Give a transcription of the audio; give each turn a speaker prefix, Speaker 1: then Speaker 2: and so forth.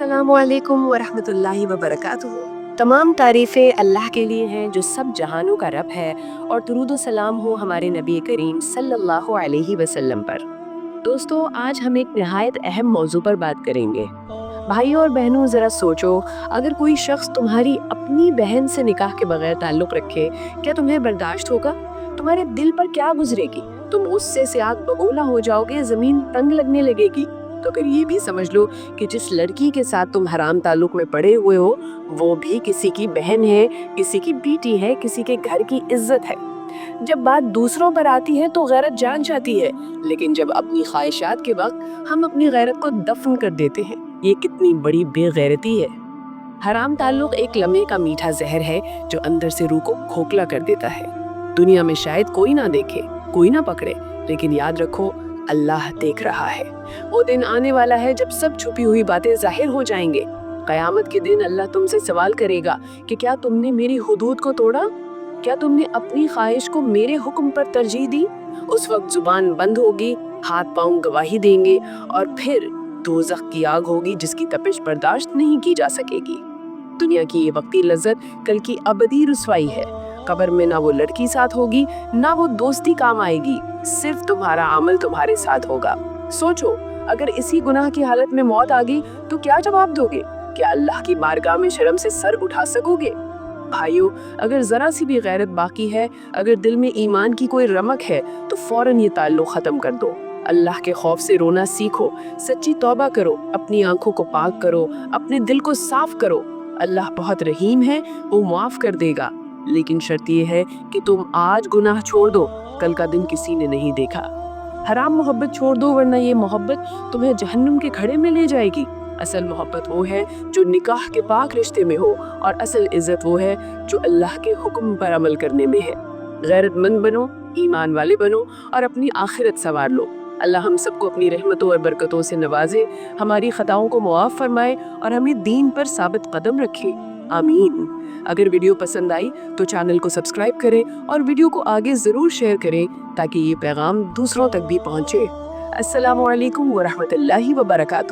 Speaker 1: अस्सलामु अलैकुम वरहमतुल्लाहि वबरकातुहू। तमाम तारीफ़ें अल्लाह के लिए हैं जो सब जहानों का रब है, और दुरूद व सलाम हो हमारे नबी करीम सल्लल्लाहु अलैहि वसल्लम पर। दोस्तों, आज हम एक निहायत अहम मौजू पर बात करेंगे। भाइयों और बहनों, ज़रा सोचो, अगर कोई शख्स तुम्हारी अपनी बहन से निकाह के बगैर ताल्लुक़ रखे, क्या तुम्हें बर्दाश्त होगा? तुम्हारे दिल पर क्या गुजरेगी? तुम उससे सियाग बगोला हो जाओगे, ज़मीन तंग लगने लगेगी। तो फिर ये भी समझ लो कि जिस लड़की के साथ तुम हराम ताल्लुक़ में पड़े हुए हो, वो भी किसी की बहन है, किसी की बेटी है, किसी के घर की इज्जत है। जब बात दूसरों पर आती है तो गैरत जान जाती है, लेकिन जब अपनी ख्वाहिशात के वक्त हम अपनी गैरत को दफन कर देते हैं, ये कितनी बड़ी बेगैरती है। हराम ताल्लुक एक लम्हे का मीठा जहर है जो अंदर से रूह को खोखला कर देता है। दुनिया में शायद कोई ना देखे, कोई ना पकड़े, लेकिन याद रखो, अल्लाह देख रहा है। वो दिन आने वाला है जब सब छुपी हुई बातें जाहिर हो जाएंगे। कयामत के दिन अल्लाह तुमसे सवाल करेगा कि क्या तुमने मेरी हुदूद को तोड़ा? क्या तुमने अपनी ख्वाहिश को मेरे हुक्म पर तरजीह दी? उस वक्त जुबान बंद होगी, हाथ पांव गवाही देंगे, और फिर दोज़ख की आग होगी जिसकी तपिश बर्दाश्त नहीं की जा सकेगी। दुनिया की ये वक्ती लज्जत कल की अबदी रुसवाई है। कब्र में ना वो लड़की साथ होगी, ना वो दोस्ती काम आएगी, सिर्फ तुम्हारा अमल तुम्हारे साथ होगा। सोचो, अगर इसी गुनाह की हालत में मौत आ गई तो क्या जवाब दोगे? क्या अल्लाह की बारगाह में शर्म से सर उठा सकोगे? भाइयों, अगर जरा सी भी गैरत बाकी है, अगर दिल में ईमान की कोई रमक है, तो फौरन ये ताल्लुक खत्म कर दो। अल्लाह के खौफ से रोना सीखो, सच्ची तौबा करो, अपनी आंखों को पाक करो, अपने दिल को साफ करो। अल्लाह बहुत रहीम है, वो माफ कर देगा, लेकिन शर्त ये है कि तुम आज गुनाह छोड़ दो, कल का दिन किसी ने नहीं देखा। हराम मोहब्बत छोड़ दो, वरना ये मोहब्बत तुम्हें जहन्नुम के खड़े में ले जाएगी। असल मोहब्बत वो है जो निकाह के पाक रिश्ते में हो, और असल इज्जत वो है जो अल्लाह के हुक्म पर अमल करने में है। गैरतमंद बनो, ईमान वाले बनो, और अपनी आखिरत संवार लो। अल्लाह हम सबको अपनी रहमतों और बरकतों से नवाजे, हमारी खताओं को मुआफ फरमाए, और हमें दीन पर साबित कदम रखे। आमीन। अगर वीडियो पसंद आई तो चैनल को सब्सक्राइब करें और वीडियो को आगे ज़रूर शेयर करें ताकि ये पैगाम दूसरों तक भी पहुँचे। अस्सलामु अलैकुम वरहमतुल्लाहि वबरकातुहू।